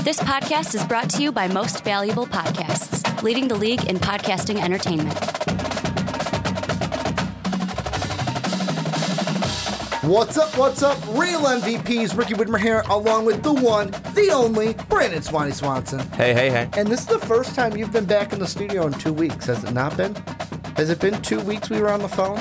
This podcast is brought to you by Most Valuable Podcasts, leading the league in podcasting entertainment. What's up? Real MVPs, Ricky Widmer here, along with the one, the only, Brandon Swanson. Hey. And this is the first time you've been back in the studio in 2 weeks, has it not been? Has it been 2 weeks we were on the phone?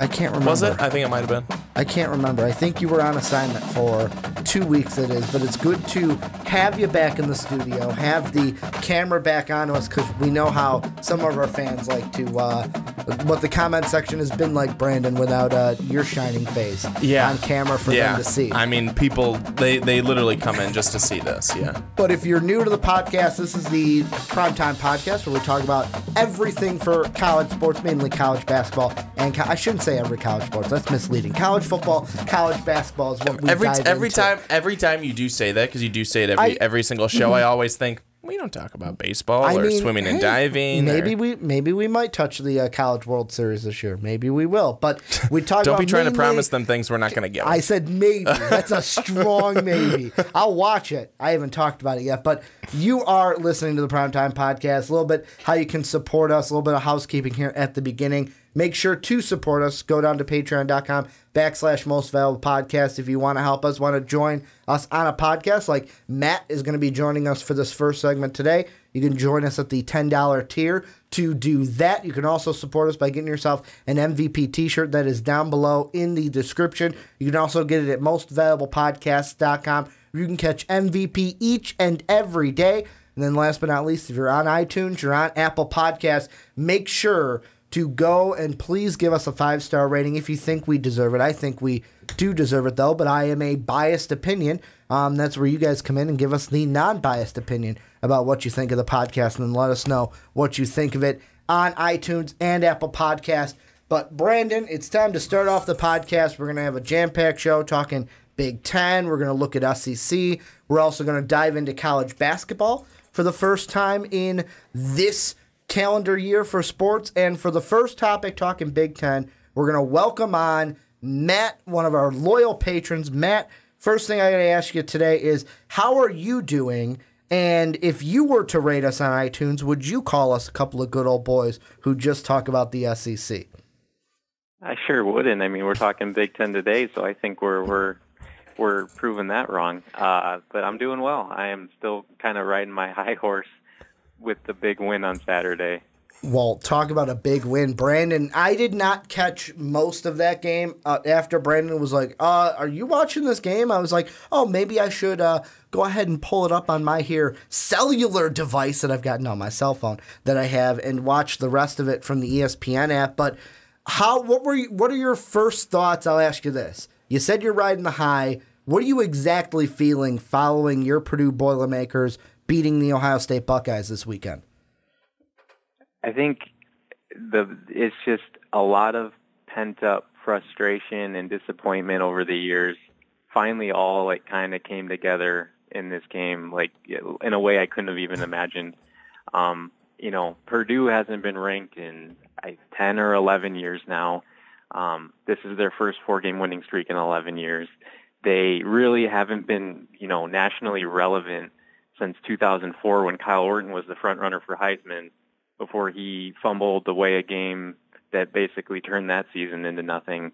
I can't remember. Was it? I think it might have been. I can't remember. I think you were on assignment for 2 weeks, it is, but it's good to have you back in the studio, have the camera back on us, because we know how some of our fans like to, what the comment section has been like, Brandon, without your shining face on camera for them to see. I mean, people, they literally come in just to see this, yeah. But if you're new to the podcast, this is the Primetime Podcast, where we talk about everything for college sports, mainly college basketball, and I shouldn't say every college sports, that's misleading. College football, college basketball is what we dive into. Every time you do say that, because you do say it every single show, I always think, we don't talk about baseball or swimming and diving. Maybe we might touch the College World Series this year. Maybe we will. But we talk Don't about be trying to promise them things we're not going to get. I said maybe. That's a strong maybe. I'll watch it. I haven't talked about it yet. But you are listening to the Primetime Podcast. A little bit how you can support us. A little bit of housekeeping here at the beginning. Make sure to support us. Go down to patreon.com/Most Valuable Podcast if you want to help us, want to join us on a podcast. Like Matt is going to be joining us for this first segment today. You can join us at the $10 tier to do that. You can also support us by getting yourself an MVP t-shirt that is down below in the description. You can also get it at mostvaluablepodcast.com. You can catch MVP each and every day. And then last but not least, if you're on iTunes, you're on Apple Podcasts, make sure to go and please give us a 5-star rating if you think we deserve it. I think we do deserve it, though, but I am a biased opinion. That's where you guys come in and give us the non-biased opinion about what you think of the podcast, and then let us know what you think of it on iTunes and Apple Podcasts. But, Brandon, it's time to start off the podcast. We're going to have a jam-packed show talking Big Ten. We're going to look at SEC. We're also going to dive into college basketball for the first time in this calendar year for sports. And for the first topic, talking Big Ten, we're going to welcome on Matt, one of our loyal patrons. Matt, first thing I got to ask you today is, how are you doing? And if you were to rate us on iTunes, would you call us a couple of good old boys who just talk about the SEC? I sure wouldn't. I mean, we're talking Big Ten today, so I think we're proving that wrong. But I'm doing well. I am still kind of riding my high horse with the big win on Saturday. Well, talk about a big win. Brandon, I did not catch most of that game. After Brandon was like, are you watching this game? I was like, oh, maybe I should go ahead and pull it up on my cellular device that I've got, my cell phone that I have, and watch the rest of it from the ESPN app. But what are your first thoughts? I'll ask you this. You said you're riding the high. What are you exactly feeling following your Purdue Boilermakers beating the Ohio State Buckeyes this weekend? I think it's just a lot of pent-up frustration and disappointment over the years. Finally, all kind of came together in this game, in a way I couldn't have even imagined. Purdue hasn't been ranked in 10 or 11 years now. This is their first 4-game winning streak in 11 years. They really haven't been, nationally relevant since 2004 when Kyle Orton was the front runner for Heisman, before he fumbled away a game that basically turned that season into nothing.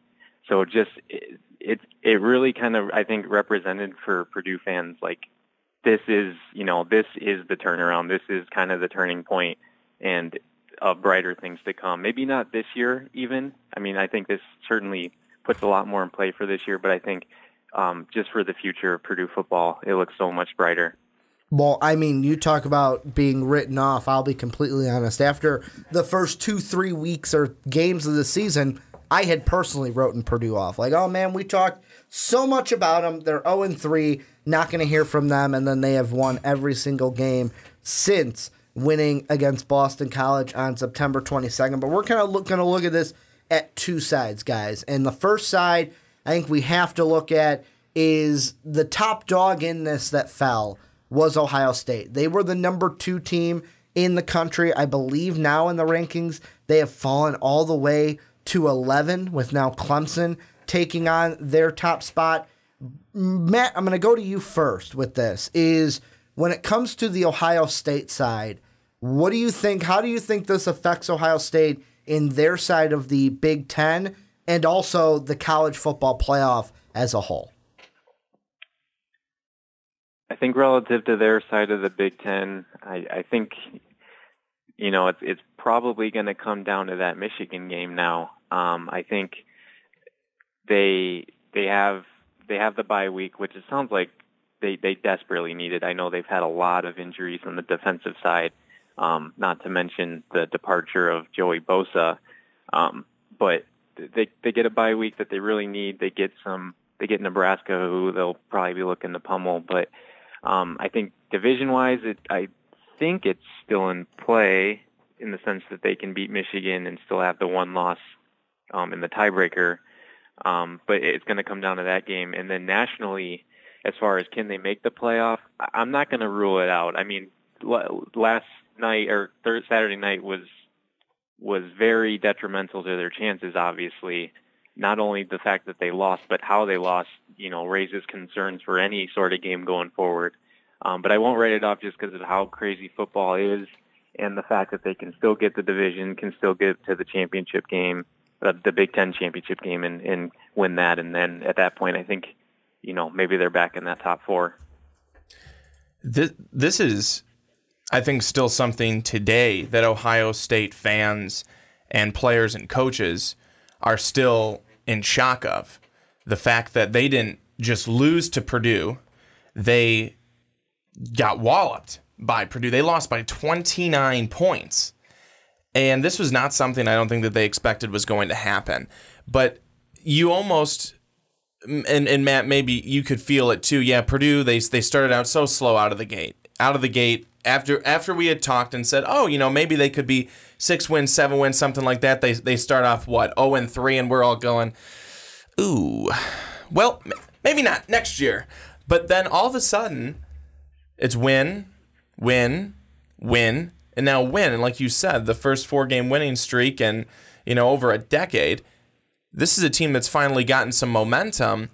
So it really kind of, I think, represented for Purdue fans, this is the turnaround. This is kind of the turning point and brighter things to come. Maybe not this year even. I mean, I think this certainly puts a lot more in play for this year, but I think just for the future of Purdue football, it looks so much brighter. Well, I mean, you talk about being written off. I'll be completely honest. After the first 2-3 weeks or games of the season, I had personally written Purdue off. Oh, man, we talked so much about them. They're 0-3, not going to hear from them, and then they have won every single game since winning against Boston College on September 22nd. But we're kind of going to look at this at two sides, guys. And the first side I think we have to look at is the top dog in this that fell was Ohio State. They were the number 2 team in the country. I believe now in the rankings, they have fallen all the way to 11, with now Clemson taking on their top spot. Matt, I'm going to go to you first with this. when it comes to the Ohio State side, what do you think? How do you think this affects Ohio State in their side of the Big Ten and also the college football playoff as a whole? I think relative to their side of the Big Ten, I think, it's probably going to come down to that Michigan game now. I think they have the bye week, which it sounds like they desperately needed. I know they've had a lot of injuries on the defensive side, not to mention the departure of Joey Bosa. But they get a bye week that they really need. They get Nebraska, who they'll probably be looking to pummel. But I think division-wise, I think it's still in play in the sense that they can beat Michigan and still have the one loss in the tiebreaker. But it's going to come down to that game. And then nationally, as far as can they make the playoff, I'm not going to rule it out. I mean, last night or Saturday night was very detrimental to their chances, obviously. Not only the fact that they lost, but how they lost, raises concerns for any sort of game going forward. But I won't write it off just because of how crazy football is and the fact that they can still get the division, can still get to the championship game, the Big Ten championship game, and win that. And then at that point, I think, maybe they're back in that top four. This is, I think, still something today that Ohio State fans and players and coaches are still in shock of. The fact that they didn't just lose to Purdue, they got walloped by Purdue. They lost by 29 points. And this was not something I don't think that they expected was going to happen. But you almost, and Matt, maybe you could feel it too. Yeah, Purdue, they started out so slow out of the gate. After we had talked and said, maybe they could be 6 wins, 7 wins, something like that. They start off, 0-3, and we're all going, ooh, well, maybe not next year. But then all of a sudden, it's win, win, win, and now win. And like you said, the first 4-game winning streak and, over a decade, this is a team that's finally gotten some momentum.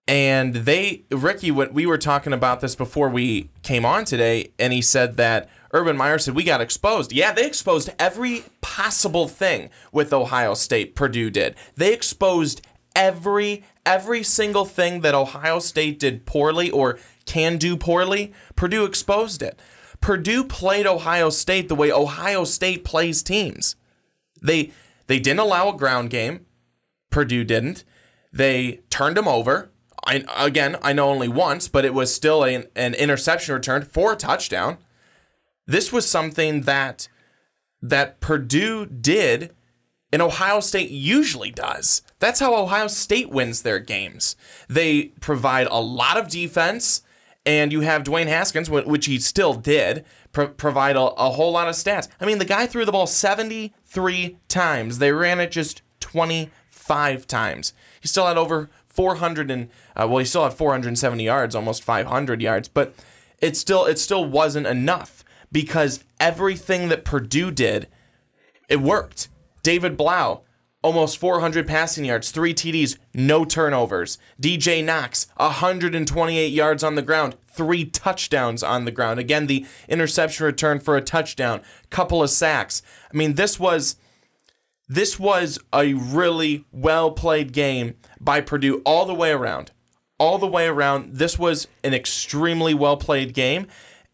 And Ricky, we were talking about this before we came on today, and he said that Urban Meyer said we got exposed. Yeah, they exposed every possible thing with Ohio State. Purdue did. They exposed every single thing that Ohio State did poorly or can do poorly. Purdue exposed it. Purdue played Ohio State the way Ohio State plays teams. They didn't allow a ground game. Purdue didn't. They turned them over. I know only once, but it was still an interception return for a touchdown. This was something that Purdue did and Ohio State usually does. That's how Ohio State wins their games. They provide a lot of defense, and you have Dwayne Haskins, which he still did, provide a whole lot of stats. I mean, the guy threw the ball 73 times. They ran it just 25 times. He still had over 400 and he still had 470 yards, almost 500 yards, but it still wasn't enough because everything that Purdue did, it worked. David Blau, almost 400 passing yards, 3 TDs, no turnovers. DJ Knox, 128 yards on the ground, 3 touchdowns on the ground. Again, the interception return for a touchdown, couple of sacks. I mean, this was a really well-played game by Purdue all the way around. All the way around, this was an extremely well-played game.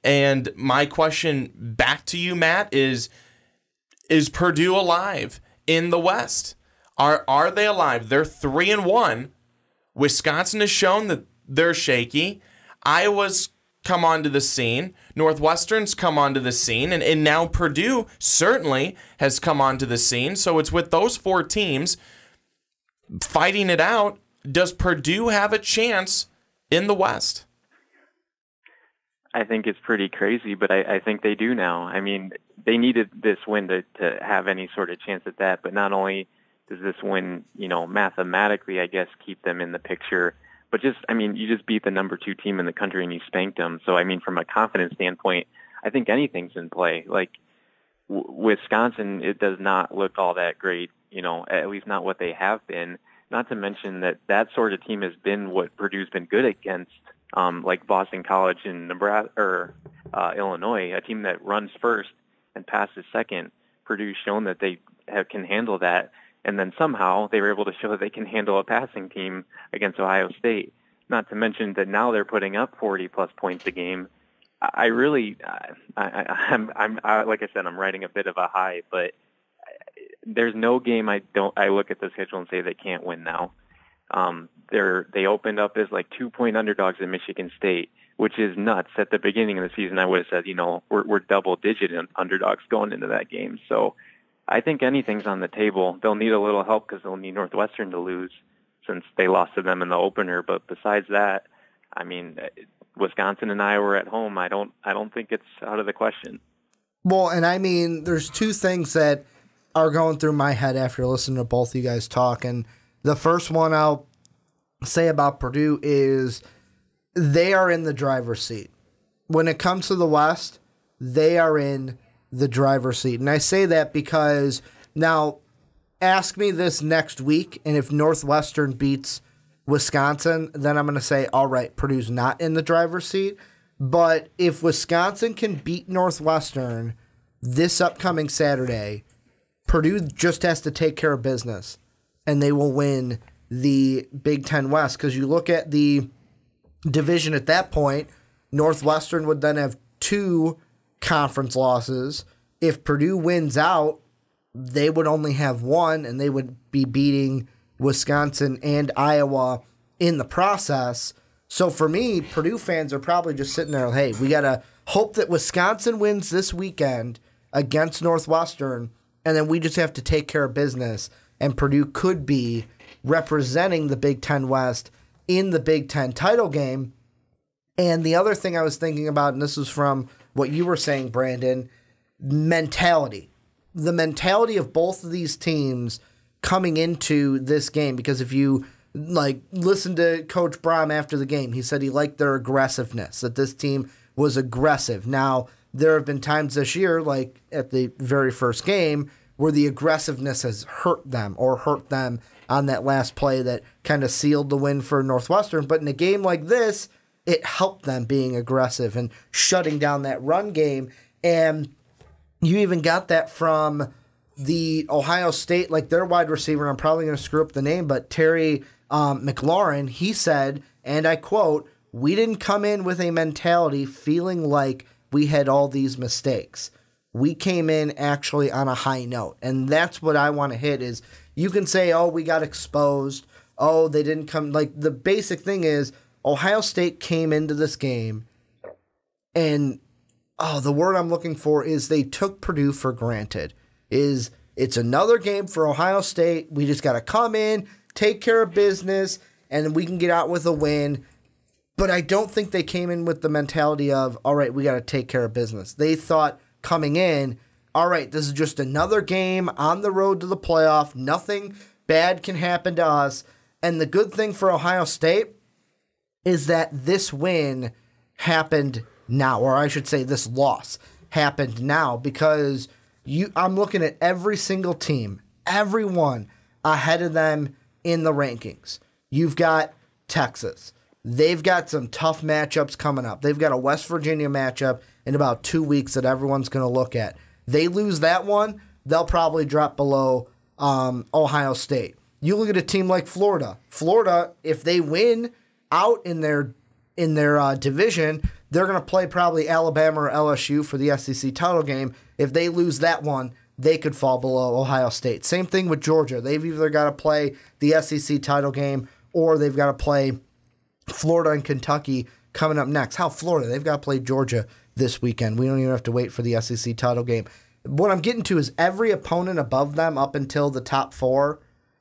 And my question back to you, Matt, is Purdue alive in the West? Are they alive? They're 3-1. Wisconsin has shown that they're shaky. Iowa's come onto the scene. Northwestern's come onto the scene. And now Purdue certainly has come onto the scene. So it's with those 4 teams fighting it out. Does Purdue have a chance in the West? I think it's pretty crazy, but I think they do now. I mean, they needed this win to have any sort of chance at that, but not only does this win, mathematically, I guess, keep them in the picture, but you just beat the number 2 team in the country and you spanked them. So, from a confidence standpoint, I think anything's in play. Like, Wisconsin, it does not look all that great, at least not what they have been. Not to mention that sort of team has been what Purdue's been good against like Boston College in Nebraska or Illinois, a team that runs first and passes second. Purdue's shown that they can handle that, and then somehow they were able to show that they can handle a passing team against Ohio State. Not to mention that now they're putting up 40-plus points a game. I'm like I said, I'm riding a bit of a high, but there's no game I look at the schedule and say they can't win now. They opened up as like 2-point underdogs at Michigan State, which is nuts. At the beginning of the season, I would have said, we're double-digit underdogs going into that game. So I think anything's on the table. They'll need a little help because they'll need Northwestern to lose since they lost to them in the opener. But besides that, I mean, Wisconsin and Iowa were at home. I don't think it's out of the question. Well, and I mean, there's two things that are going through my head after listening to both of you guys talk. And the first one I'll say about Purdue is they are in the driver's seat. When it comes to the West, they are in the driver's seat. And I say that because now ask me this next week, and if Northwestern beats Wisconsin, then I'm going to say, all right, Purdue's not in the driver's seat. But if Wisconsin can beat Northwestern this upcoming Saturday, Purdue just has to take care of business, and they will win the Big Ten West. Because you look at the division at that point, Northwestern would then have 2 conference losses. If Purdue wins out, they would only have 1, and they would be beating Wisconsin and Iowa in the process. So for me, Purdue fans are probably just sitting there, hey, we got to hope that Wisconsin wins this weekend against Northwestern, and then we just have to take care of business, and Purdue could be representing the Big Ten West in the Big Ten title game. And the other thing I was thinking about, and this is from what you were saying, Brandon, mentality. The mentality of both of these teams coming into this game, because if you listen to Coach Brahm after the game, he said he liked their aggressiveness, that this team was aggressive. Now, there have been times this year, like at the very first game, where the aggressiveness has hurt them on that last play that kind of sealed the win for Northwestern. But in a game like this, it helped them being aggressive and shutting down that run game. And you even got that from the Ohio State, like their wide receiver, and I'm probably going to screw up the name, but Terry McLaurin, he said, and I quote, "We didn't come in with a mentality feeling like we had all these mistakes. We came in actually on a high note." And that's what I want to hit is you can say, oh, we got exposed. Oh, they didn't come. Like the basic thing is Ohio State came into this game and the word I'm looking for is they took Purdue for granted. It's another game for Ohio State. We just got to come in, take care of business, and then we can get out with a win. But I don't think they came in with the mentality of, all right, we got to take care of business. They thought coming in, all right, this is just another game on the road to the playoff. Nothing bad can happen to us. And the good thing for Ohio State is that this win happened now, or I should say this loss happened now, because I'm looking at every single team, everyone ahead of them in the rankings. You've got Texas. They've got some tough matchups coming up. They've got a West Virginia matchup in about 2 weeks that everyone's going to look at. They lose that one, they'll probably drop below Ohio State. You look at a team like Florida. Florida, if they win out in their division, they're going to play probably Alabama or LSU for the SEC title game. If they lose that one, they could fall below Ohio State. Same thing with Georgia. They've either got to play the SEC title game or they've got to play Florida and Kentucky coming up next. How Florida? They've got to play Georgia this weekend. We don't even have to wait for the SEC title game. What I'm getting to is every opponent above them up until the top 4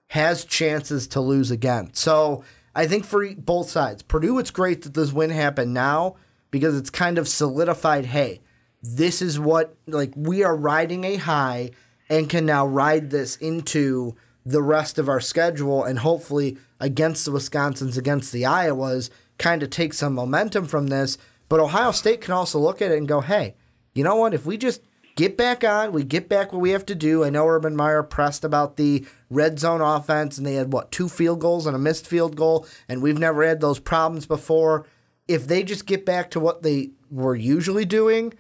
has chances to lose again. So I think for both sides, Purdue, it's great that this win happened now because it's kind of solidified, hey, this is what, we are riding a high and can now ride this into the rest of our schedule and hopefully against the Wisconsins, against the Iowas, kind of take some momentum from this. But Ohio State can also look at it and go, hey, you know what? If we just get back on, we get back what we have to do. I know Urban Meyer pressed about the red zone offense, and they had, 2 field goals and a missed field goal, and we've never had those problems before. if they just get back to what they were usually doing,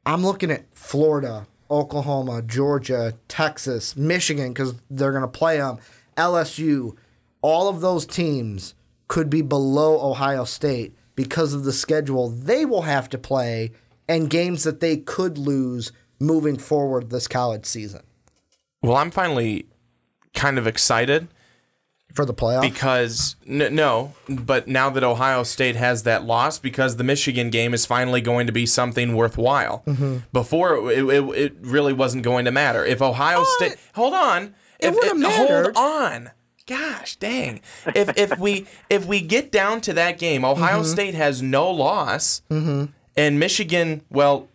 I'm looking at Florida, Oklahoma, Georgia, Texas, Michigan, because they're going to play them, LSU. All of those teams could be below Ohio State because of the schedule they will have to play and games that they could lose moving forward this college season. Well, I'm finally kind of excited. For the playoff? Because, no, but now that Ohio State has that loss, because the Michigan game is finally going to be something worthwhile. Mm-hmm. Before, it really wasn't going to matter. If Ohio State... Hold on. Hold on. Gosh, dang. If we get down to that game, Ohio State has no loss, and Michigan, well,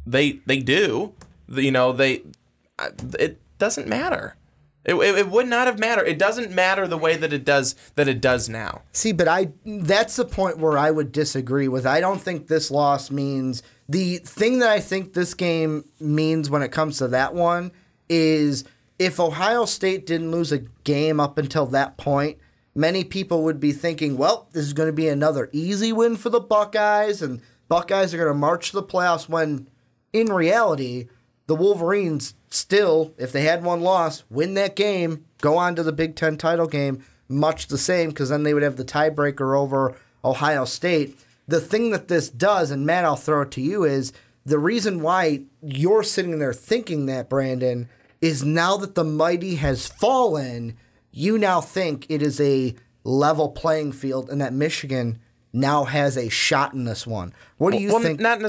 they do. It doesn't matter. It would not have mattered. It doesn't matter the way that it does now. See, but that's the point where I would disagree with. I don't think this loss means the thing that I think this game means when it comes to that one is if Ohio State didn't lose a game up until that point, many people would be thinking, well, this is going to be another easy win for the Buckeyes, and Buckeyes are going to march to the playoffs, when in reality, the Wolverines still, if they had one loss, win that game, go on to the Big Ten title game, much the same, because then they would have the tiebreaker over Ohio State. The thing that this does, and Matt, I'll throw it to you, is the reason why you're sitting there thinking that, Brandon, is now that the mighty has fallen, you now think it is a level playing field and that Michigan now has a shot in this one. What do you think? Not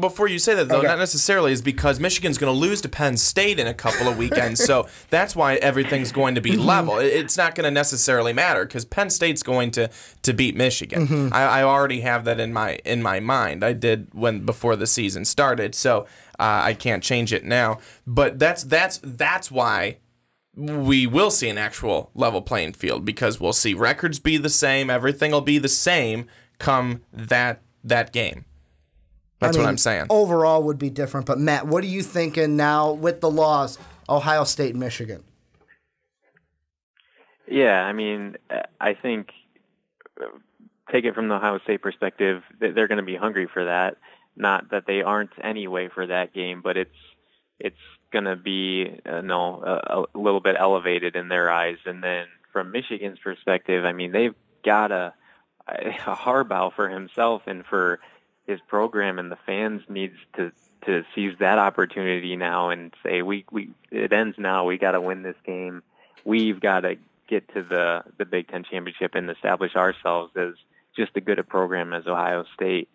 before you say that, though, not necessarily, is because Michigan's going to lose to Penn State in a couple of weekends, so that's why everything's going to be level. It's not going to necessarily matter because Penn State's going to beat Michigan. I already have that in my mind. I did before the season started, so I can't change it now. But that's why we will see an actual level playing field, because we'll see records be the same, everything will be the same come that game. That's what I'm saying. Overall would be different, but Matt, what are you thinking now with the loss, Ohio State, Michigan? Yeah, I think take it from the Ohio State perspective, they're going to be hungry for that. Not that they aren't anyway for that game, but it's going to be a little bit elevated in their eyes. And then from Michigan's perspective, they've got a Harbaugh for himself and for his program, and the fans needs to seize that opportunity now and say, it ends now. We got to win this game. We've got to get to the Big Ten championship and establish ourselves as just as good a program as Ohio State.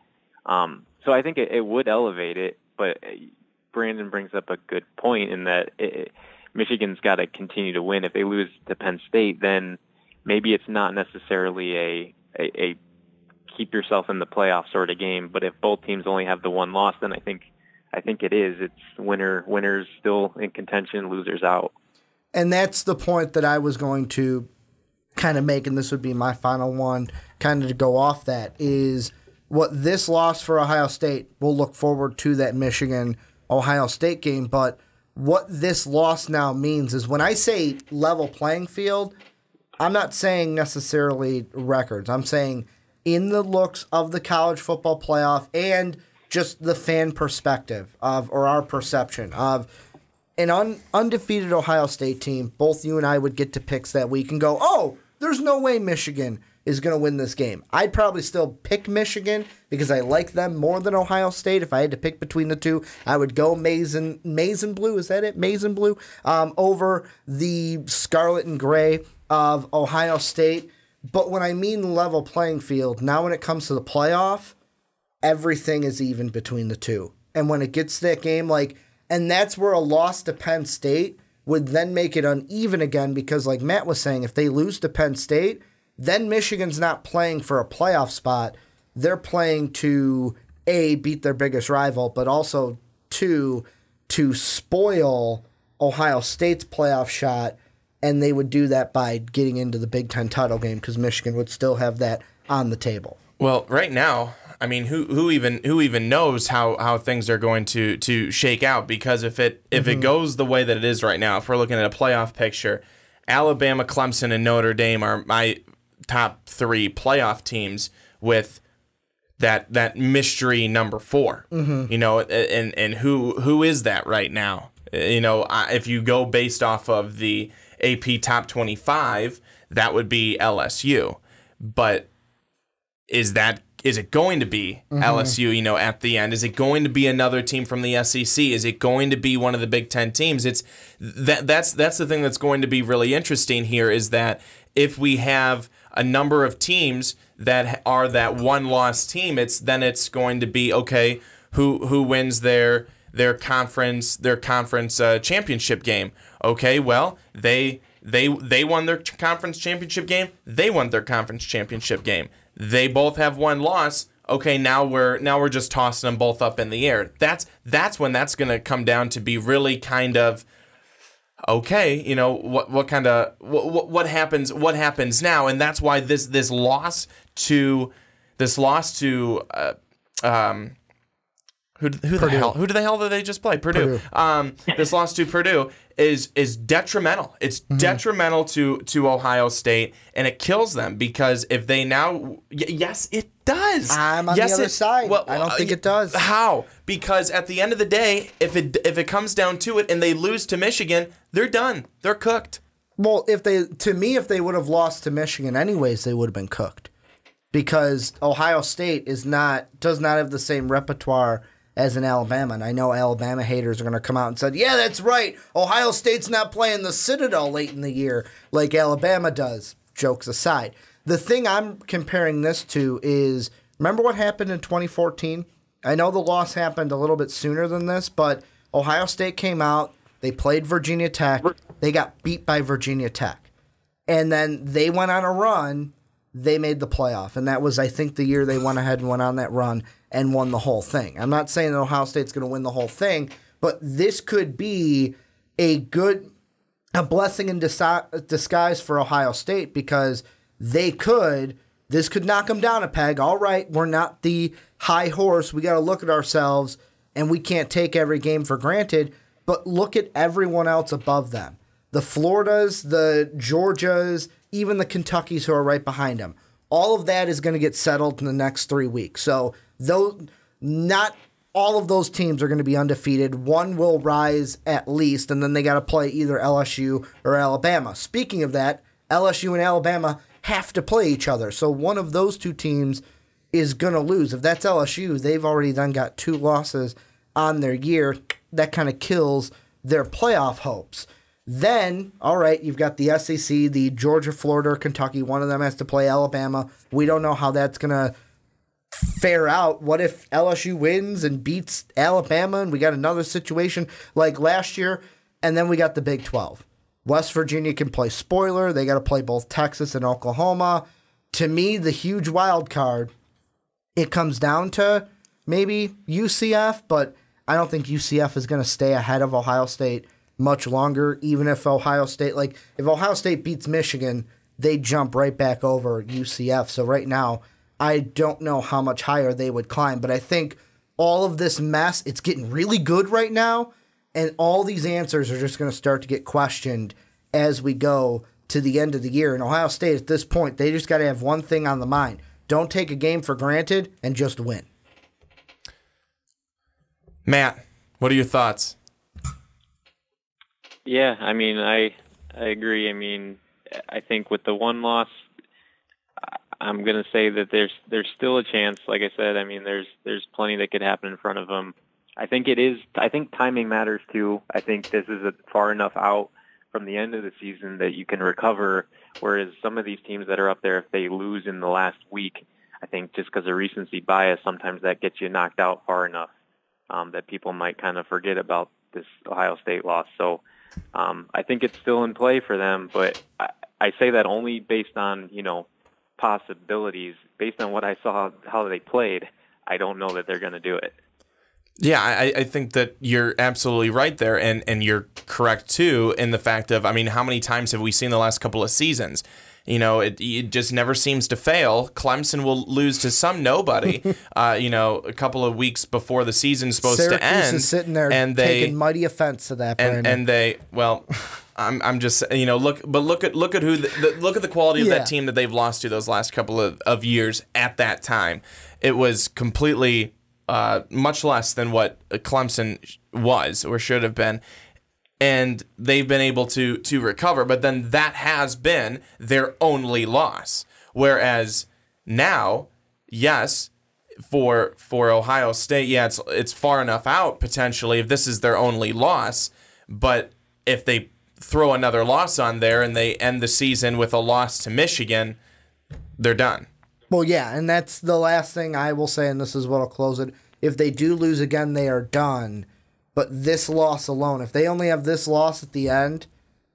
So I think it would elevate it, but Brandon brings up a good point in that Michigan's got to continue to win. If they lose to Penn State, then maybe it's not necessarily a keep yourself in the playoff sort of game. But if both teams only have the one loss, then I think it is. It's winners still in contention, losers out. And that's the point that I was going to kind of make, and this would be my final one, kind of to go off that, is what this loss for Ohio State, we'll look forward to that Michigan-Ohio State game, but what this loss now means is when I say level playing field, I'm not saying necessarily records. I'm saying in the looks of the college football playoff and just the fan perspective or our perception of an undefeated Ohio State team. Both you and I would get to picks that week and go, oh, there's no way Michigan is going to win this game. I'd probably still pick Michigan because I like them more than Ohio State. If I had to pick between the two, I would go maize and blue. Is that it? Maize and blue over the scarlet and gray of Ohio State. But when I mean level playing field, now when it comes to the playoff, everything is even between the two. And when it gets to that game, and that's where a loss to Penn State would then make it uneven again, because like Matt was saying, if they lose to Penn State, then Michigan's not playing for a playoff spot. They're playing to, A, beat their biggest rival, but also, two, to spoil Ohio State's playoff shot, and they would do that by getting into the Big Ten title game because Michigan would still have that on the table. Well, right now, who even knows how things are going to shake out? Because if it goes the way that it is right now, if we're looking at a playoff picture, Alabama, Clemson, and Notre Dame are my top three playoff teams with that mystery number 4. You know, and who is that right now? You know, if you go based off of the AP Top 25, that would be LSU. But is it going to be LSU, you know, at the end? Is it going to be another team from the SEC? Is it going to be one of the Big Ten teams? That's the thing that's going to be really interesting here, is that if we have a number of teams that are that one-loss team, it's going to be, okay, who wins their conference championship game? Okay, well, they won their conference championship game. They won their conference championship game. They both have one loss. Okay, now we're just tossing them both up in the air. That's when that's going to come down to be really kind of, okay, you know, what happens now? And that's why this loss to who the hell did they just play? Purdue. This loss to Purdue is detrimental. It's detrimental to Ohio State, and it kills them, because if they now, yes, it does. I'm on the other side. Well, I don't think it does. How? Because at the end of the day, if it comes down to it and they lose to Michigan, they're done. They're cooked. Well, if they would have lost to Michigan anyways, they would have been cooked, because Ohio State does not have the same repertoire as in Alabama. And I know Alabama haters are going to come out and say, yeah, that's right, Ohio State's not playing the Citadel late in the year like Alabama does. Jokes aside, the thing I'm comparing this to is, remember what happened in 2014? I know the loss happened a little bit sooner than this, but Ohio State came out, they played Virginia Tech, they got beat by Virginia Tech, and then they went on a run. They made the playoff, and that was, I think, the year they went ahead and went on that run and won the whole thing. I'm not saying that Ohio State's going to win the whole thing, but this could be a blessing in disguise for Ohio State, because this could knock them down a peg. All right, we're not the high horse. We got to look at ourselves, and we can't take every game for granted, but look at everyone else above them. The Floridas, the Georgias, even the Kentuckys who are right behind them. All of that is going to get settled in the next 3 weeks. So not all of those teams are going to be undefeated. One will rise at least, and then they got to play either LSU or Alabama. Speaking of that, LSU and Alabama have to play each other. So one of those two teams is going to lose. If that's LSU, they've already then got 2 losses on their year. That kind of kills their playoff hopes. Then, all right, you've got the SEC, the Georgia, Florida, or Kentucky. One of them has to play Alabama. We don't know how that's going to fare out. What if LSU wins and beats Alabama, and we got another situation like last year? And then we got the Big 12. West Virginia can play spoiler. They got to play both Texas and Oklahoma. To me, the huge wild card, it comes down to maybe UCF, but I don't think UCF is going to stay ahead of Ohio State much longer, even if Ohio State beats Michigan, they jump right back over UCF. So right now, I don't know how much higher they would climb, but I think all of this mess, it's getting really good right now, and all these answers are just going to start to get questioned as we go to the end of the year. And Ohio State, at this point, they just got to have one thing on the mind. Don't take a game for granted and just win. Matt, what are your thoughts? Yeah, I mean, I agree. I mean, I think with the one loss, I'm going to say that there's still a chance. Like I said, I mean, there's plenty that could happen in front of them. I think timing matters too. I think this is far enough out from the end of the season that you can recover, whereas some of these teams that are up there, if they lose in the last week, I think just because of recency bias, sometimes that gets you knocked out far enough that people might kind of forget about this Ohio State loss. So I think it's still in play for them, but I say that only based on, possibilities. Based on what I saw, how they played, I don't know that they're going to do it. Yeah, I think that you're absolutely right there, and you're correct, too, in the fact of, I mean, how many times have we seen the last couple of seasons? You know, it just never seems to fail. Clemson will lose to some nobody, a couple of weeks before the season's supposed to end. Syracuse is sitting there and taking mighty offense to that, Brandon. And they, well, I'm just, look at the quality of that team that they've lost to those last couple of years at that time. It was completely much less than what Clemson was or should have been. And they've been able to recover, but then that has been their only loss. Whereas now, yes, for Ohio State, yeah, it's far enough out potentially if this is their only loss. But if they throw another loss on there and they end the season with a loss to Michigan, they're done. Well, yeah, and that's the last thing I will say, and this is what I'll close it. If they do lose again, they are done. But this loss alone, if they only have this loss at the end,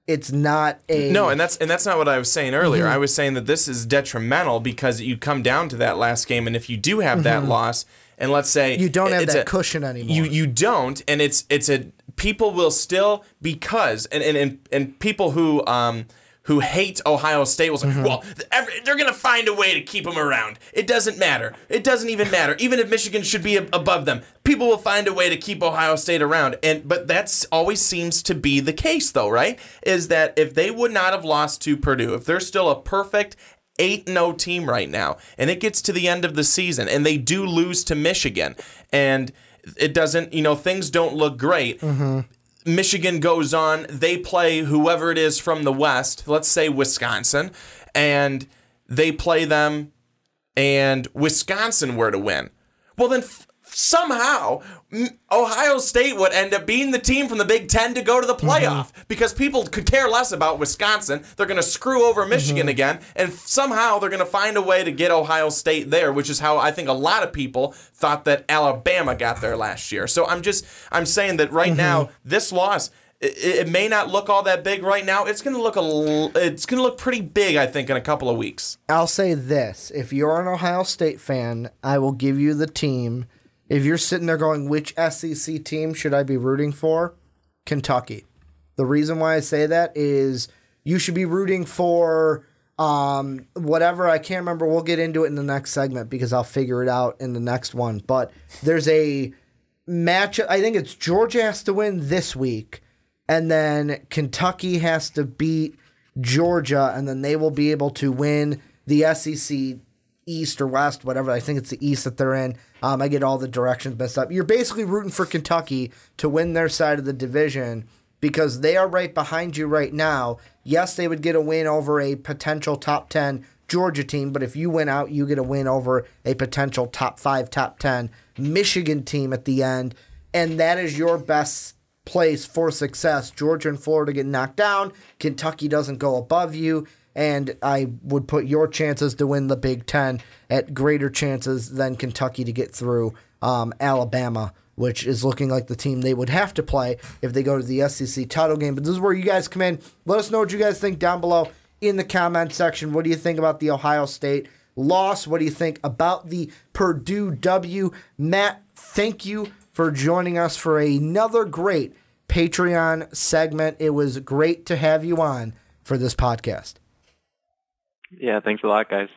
it's not a... No, and that's not what I was saying earlier. I was saying that this is detrimental because you come down to that last game, and if you do have that loss, and let's say... You don't have that cushion anymore. You don't, and it's a... People will still, because... And people who hate Ohio State will say, well, they're going to find a way to keep them around. It doesn't matter. It doesn't even matter. Even if Michigan should be above them, people will find a way to keep Ohio State around. But that's always seems to be the case, though, right? Is that if they would not have lost to Purdue, if they're still a perfect 8-0 team right now, and it gets to the end of the season, and they do lose to Michigan, and it doesn't, things don't look great, Michigan goes on, they play whoever it is from the West, let's say Wisconsin, and they play them, and Wisconsin were to win. Well, then somehow Ohio State would end up being the team from the Big Ten to go to the playoff because people could care less about Wisconsin. They're going to screw over Michigan again, and somehow they're going to find a way to get Ohio State there, which is how I think a lot of people thought that Alabama got there last year. So I'm saying that right now, this loss, it may not look all that big right now. It's going to look pretty big, I think, in a couple of weeks. I'll say this. If you're an Ohio State fan, I will give you the team. If you're sitting there going, which SEC team should I be rooting for? Kentucky. The reason why I say that is you should be rooting for whatever. I can't remember. We'll get into it in the next segment because I'll figure it out in the next one. But there's a match. I think it's Georgia has to win this week, and then Kentucky has to beat Georgia, and then they will be able to win the SEC East or West, whatever. I think it's the East that they're in. I get all the directions messed up. You're basically rooting for Kentucky to win their side of the division because they are right behind you right now. Yes, they would get a win over a potential top 10 Georgia team, but if you win out, you get a win over a potential top 5, top 10 Michigan team at the end, and that is your best place for success. Georgia and Florida get knocked down. Kentucky doesn't go above you. And I would put your chances to win the Big Ten at greater chances than Kentucky to get through Alabama, which is looking like the team they would have to play if they go to the SEC title game. But this is where you guys come in. Let us know what you guys think down below in the comment section. What do you think about the Ohio State loss? What do you think about the Purdue W? Matt, thank you for joining us for another great Patreon segment. It was great to have you on for this podcast. Yeah, thanks a lot, guys.